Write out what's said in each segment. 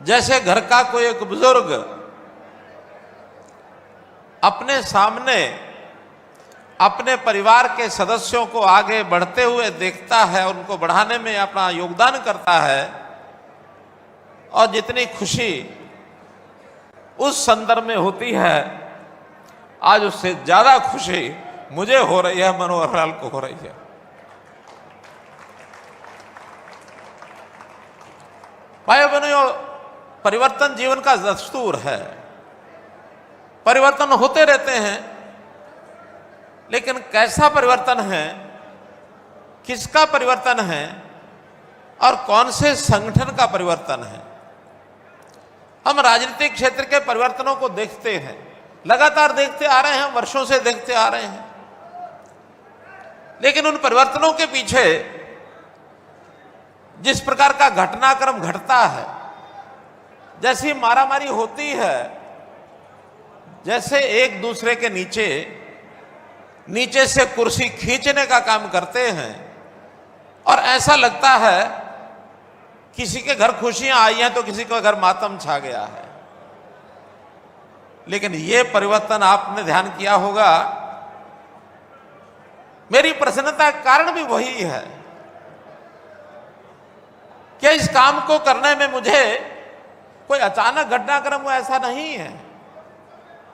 जैसे घर का कोई एक बुजुर्ग अपने सामने अपने परिवार के सदस्यों को आगे बढ़ते हुए देखता है, उनको बढ़ाने में अपना योगदान करता है, और जितनी खुशी उस संदर्भ में होती है, आज उससे ज्यादा खुशी मुझे हो रही है, मनोहर लाल को हो रही है। भाई बहनों, परिवर्तन जीवन का दस्तूर है, परिवर्तन होते रहते हैं, लेकिन कैसा परिवर्तन है, किसका परिवर्तन है और कौन से संगठन का परिवर्तन है। हम राजनीतिक क्षेत्र के परिवर्तनों को देखते हैं, लगातार देखते आ रहे हैं, वर्षों से देखते आ रहे हैं, लेकिन उन परिवर्तनों के पीछे जिस प्रकार का घटनाक्रम घटता है, जैसी मारामारी होती है, जैसे एक दूसरे के नीचे से कुर्सी खींचने का काम करते हैं, और ऐसा लगता है किसी के घर खुशियां आई हैं तो किसी के घर मातम छा गया है। लेकिन यह परिवर्तन आपने ध्यान किया होगा, मेरी प्रसन्नता का कारण भी वही है कि इस काम को करने में मुझे कोई अचानक घटनाक्रम हुआ, ऐसा नहीं है।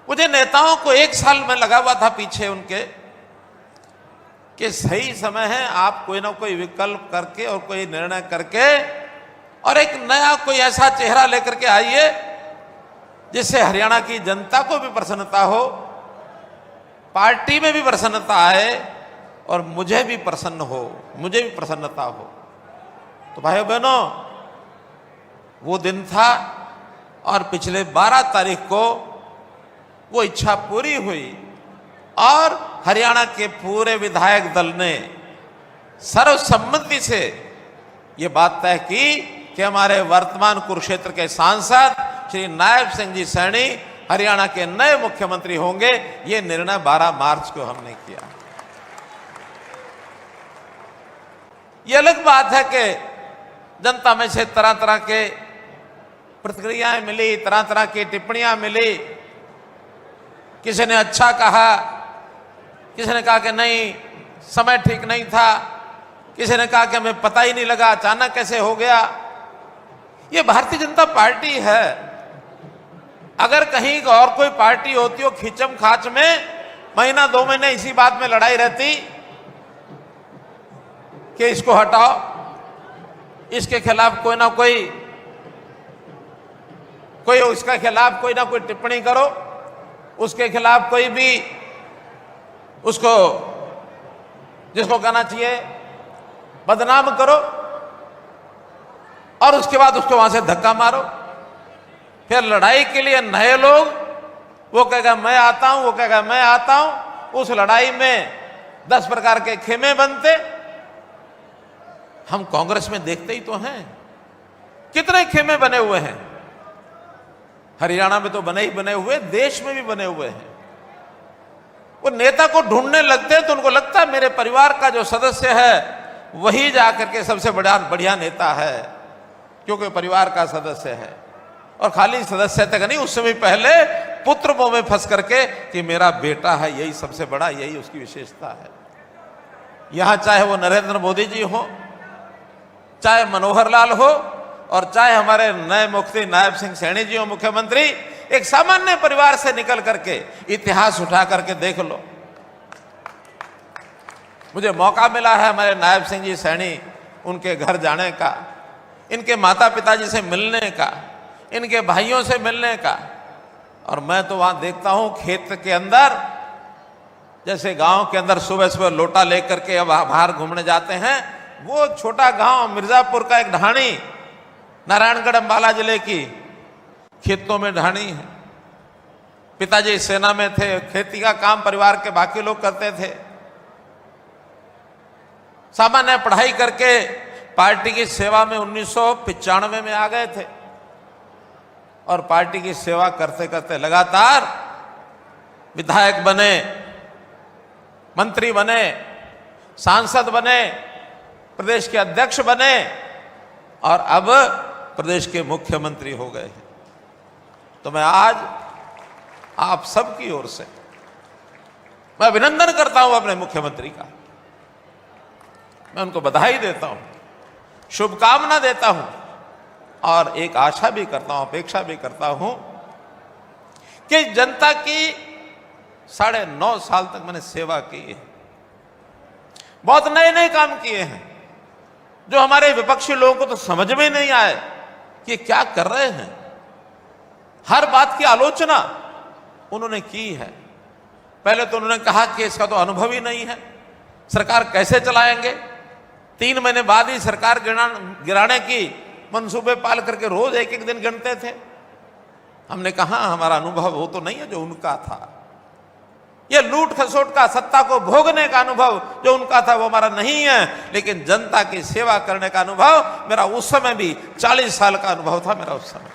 मुझे नेताओं को 1 साल में लगा हुआ था पीछे उनके, कि सही समय है, आप कोई ना कोई विकल्प करके और कोई निर्णय करके और एक नया कोई ऐसा चेहरा लेकर के आइए जिससे हरियाणा की जनता को भी प्रसन्नता हो, पार्टी में भी प्रसन्नता आए और मुझे भी प्रसन्नता हो। तो भाइयों बहनों, वो दिन था और पिछले 12 तारीख को वो इच्छा पूरी हुई और हरियाणा के पूरे विधायक दल ने सर्वसम्मति से ये बात तय की कि हमारे वर्तमान कुरुक्षेत्र के सांसद श्री नायब सिंह जी सैनी हरियाणा के नए मुख्यमंत्री होंगे। ये निर्णय 12 मार्च को हमने किया। ये अलग बात है कि जनता में से तरह तरह के प्रतिक्रियाएं मिली, तरह तरह की टिप्पणियां मिली। किसी ने अच्छा कहा, किसी ने कहा कि नहीं समय ठीक नहीं था, किसी ने कहा कि हमें पता ही नहीं लगा, अचानक कैसे हो गया। ये भारतीय जनता पार्टी है। अगर कहीं और कोई पार्टी होती हो, खींचम खाच में महीना 2 महीने इसी बात में लड़ाई रहती कि इसको हटाओ, इसके खिलाफ कोई ना कोई उसके खिलाफ कोई ना कोई टिप्पणी करो, उसके खिलाफ कोई भी उसको जिसको कहना चाहिए बदनाम करो, और उसके बाद उसको वहां से धक्का मारो। फिर लड़ाई के लिए नए लोग, वो कहेगा मैं आता हूं, वो कहेगा मैं आता हूं। उस लड़ाई में 10 प्रकार के खेमे बनते। हम कांग्रेस में देखते ही तो हैं कितने खेमे बने हुए हैं। हरियाणा में तो बने ही बने हुए, देश में भी बने हुए हैं। वो नेता को ढूंढने लगते हैं तो उनको लगता है मेरे परिवार का जो सदस्य है वही जाकर के सबसे बढ़िया नेता है, क्योंकि परिवार का सदस्य है। और खाली सदस्य तक नहीं, उससे भी पहले पुत्र मोह में फंस करके कि मेरा बेटा है, यही सबसे बड़ा, यही उसकी विशेषता है। यहां चाहे वो नरेंद्र मोदी जी हो, चाहे मनोहर लाल हो, और चाहे हमारे नए मुख्यमंत्री नायब सिंह सैनी जी हो मुख्यमंत्री, एक सामान्य परिवार से निकल करके इतिहास उठा करके देख लो। मुझे मौका मिला है हमारे नायब सिंह जी सैनी उनके घर जाने का, इनके माता पिताजी से मिलने का, इनके भाइयों से मिलने का। और मैं तो वहां देखता हूं खेत के अंदर, जैसे गांव के अंदर सुबह सुबह लोटा लेकर के अब बाहर घूमने जाते हैं, वो छोटा गांव मिर्जापुर का एक ढाणी, नारायणगढ़ अंबाला जिले की खेतों में ढाणी है। पिताजी सेना में थे, खेती का काम परिवार के बाकी लोग करते थे। सामान्य पढ़ाई करके पार्टी की सेवा में 1995 में आ गए थे, और पार्टी की सेवा करते करते लगातार विधायक बने, मंत्री बने, सांसद बने, प्रदेश के अध्यक्ष बने, और अब प्रदेश के मुख्यमंत्री हो गए हैं। तो मैं आज आप सबकी ओर से मैं अभिनंदन करता हूं अपने मुख्यमंत्री का। मैं उनको बधाई देता हूं, शुभकामना देता हूं और एक आशा भी करता हूं, अपेक्षा भी करता हूं कि जनता की 9.5 साल तक मैंने सेवा की है, बहुत नए नए काम किए हैं जो हमारे विपक्षी लोगों को तो समझ में नहीं आए कि क्या कर रहे हैं। हर बात की आलोचना उन्होंने की है। पहले तो उन्होंने कहा कि इसका तो अनुभव ही नहीं है, सरकार कैसे चलाएंगे। 3 महीने बाद ही सरकार गिराने की मंसूबे पाल करके रोज एक एक दिन गिनते थे। हमने कहा हमारा अनुभव वो तो नहीं है जो उनका था। यह लूट खसोट का, सत्ता को भोगने का अनुभव जो उनका था वो हमारा नहीं है, लेकिन जनता की सेवा करने का अनुभव मेरा उस समय भी 40 साल का अनुभव था मेरा उस समय।